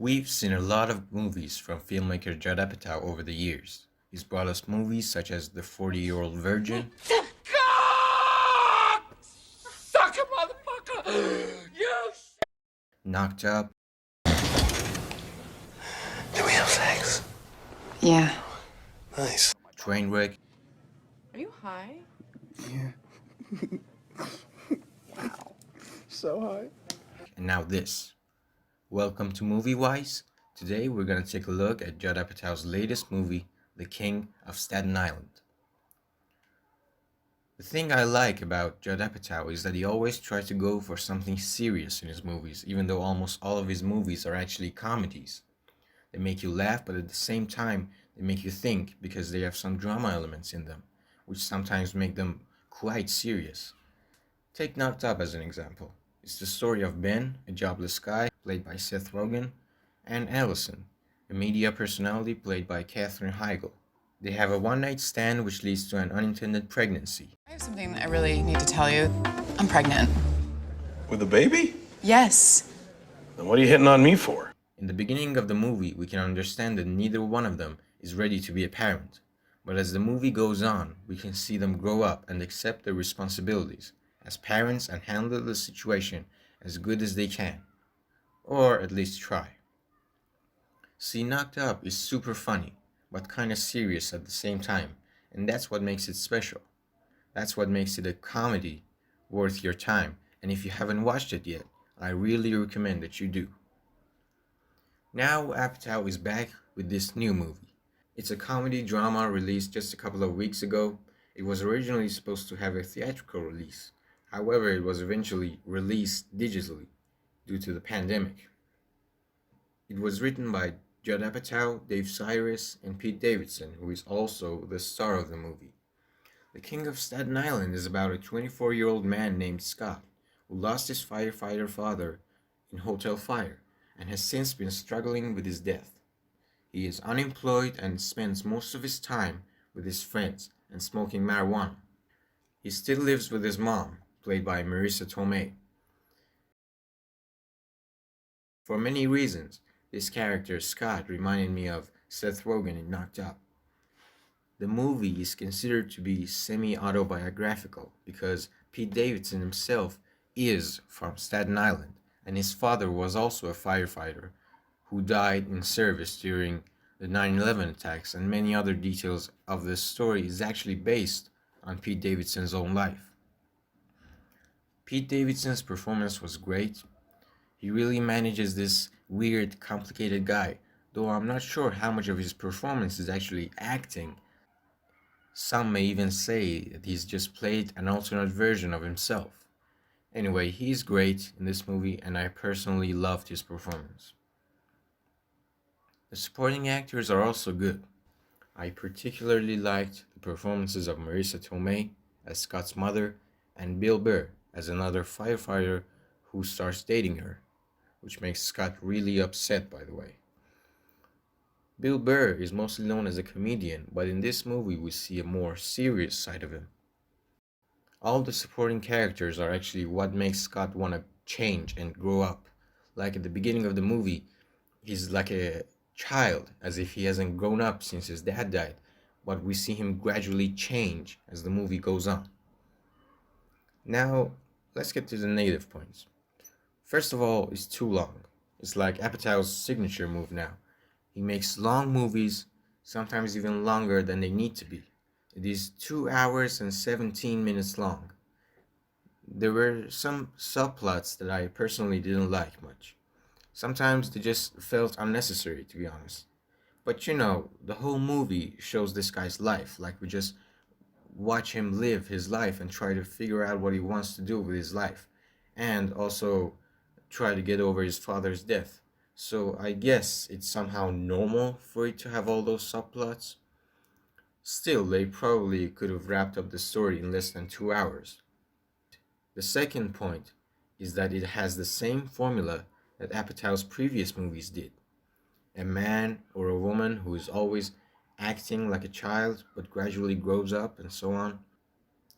We've seen a lot of movies from filmmaker Judd Apatow over the years. He's brought us movies such as The 40-Year-Old Virgin, God! Sucker motherfucker! You Knocked Up, Do we have sex? Yeah. Nice. Trainwreck, Are you high? So high. and now this. Welcome to Movie Wise. Today we're going to take a look at Judd Apatow's latest movie, The King of Staten Island. The thing I like about Judd Apatow is that he always tries to go for something serious in his movies, even though almost all of his movies are actually comedies. They make you laugh, but at the same time, they make you think because they have some drama elements in them, which sometimes make them quite serious. Take Knocked Up as an example. It's the story of Ben, a jobless guy, played by Seth Rogen, and Allison, a media personality played by Katherine Heigl. They have a one-night stand which leads to an unintended pregnancy. I have something I really need to tell you. I'm pregnant. With a baby? Yes. Then what are you hitting on me for? In the beginning of the movie, we can understand that neither one of them is ready to be a parent. But as the movie goes on, we can see them grow up and accept their responsibilities as parents and handle the situation as good as they can. Or at least try. See, Knocked Up is super funny, but kinda serious at the same time, and that's what makes it special. That's what makes it a comedy worth your time, and if you haven't watched it yet, I really recommend that you do. Now Apatow is back with this new movie. It's a comedy drama released just a couple of weeks ago. It was originally supposed to have a theatrical release. However, it was eventually released digitally due to the pandemic. It was written by Judd Apatow, Dave Cyrus, and Pete Davidson, who is also the star of the movie. The King of Staten Island is about a 24-year-old man named Scott who lost his firefighter father in hotel fire and has since been struggling with his death. He is unemployed and spends most of his time with his friends and smoking marijuana. He still lives with his mom, played by Marisa Tomei. For many reasons, this character, Scott, reminded me of Seth Rogen in Knocked Up. The movie is considered to be semi-autobiographical because Pete Davidson himself is from Staten Island, and his father was also a firefighter who died in service during the 9/11 attacks, and many other details of this story is actually based on Pete Davidson's own life. Pete Davidson's performance was great. He really manages this weird, complicated guy, though I'm not sure how much of his performance is actually acting. Some may even say that he's just played an alternate version of himself. Anyway, he's great in this movie, and I personally loved his performance. The supporting actors are also good. I particularly liked the performances of Marisa Tomei as Scott's mother and Bill Burr as another firefighter who starts dating her, which makes Scott really upset, by the way. Bill Burr is mostly known as a comedian, but in this movie we see a more serious side of him. All the supporting characters are actually what makes Scott want to change and grow up. Like at the beginning of the movie, he's like a child, as if he hasn't grown up since his dad died, but we see him gradually change as the movie goes on. Now, let's get to the negative points. First of all, it's too long. It's like Apatow's signature move now. He makes long movies, sometimes even longer than they need to be. It is 2 hours and 17 minutes long. There were some subplots that I personally didn't like much. Sometimes they just felt unnecessary, to be honest. But you know, the whole movie shows this guy's life. Like we just watch him live his life and try to figure out what he wants to do with his life. And also try to get over his father's death. So I guess it's somehow normal for it to have all those subplots. Still, they probably could have wrapped up the story in less than 2 hours. The second point is that it has the same formula that Apatow's previous movies did. A man or a woman who is always acting like a child but gradually grows up and so on.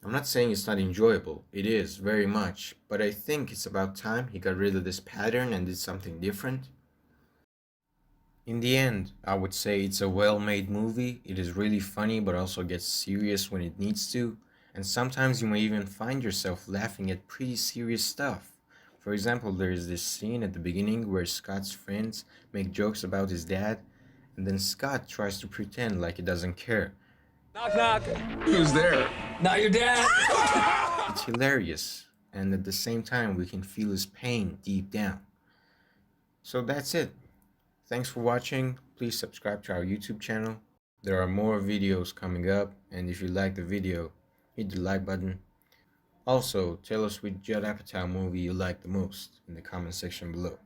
I'm not saying it's not enjoyable, it is very much, but I think it's about time he got rid of this pattern and did something different. In the end, I would say it's a well-made movie. It is really funny but also gets serious when it needs to, and sometimes you may even find yourself laughing at pretty serious stuff. For example, there is this scene at the beginning where Scott's friends make jokes about his dad, and then Scott tries to pretend like he doesn't care. Knock, knock. Who's there? Not your dad. It's hilarious, and at the same time, we can feel his pain deep down. So that's it. Thanks for watching. Please subscribe to our YouTube channel. There are more videos coming up, and if you like the video, hit the like button. Also, tell us which Judd Apatow movie you like the most in the comment section below.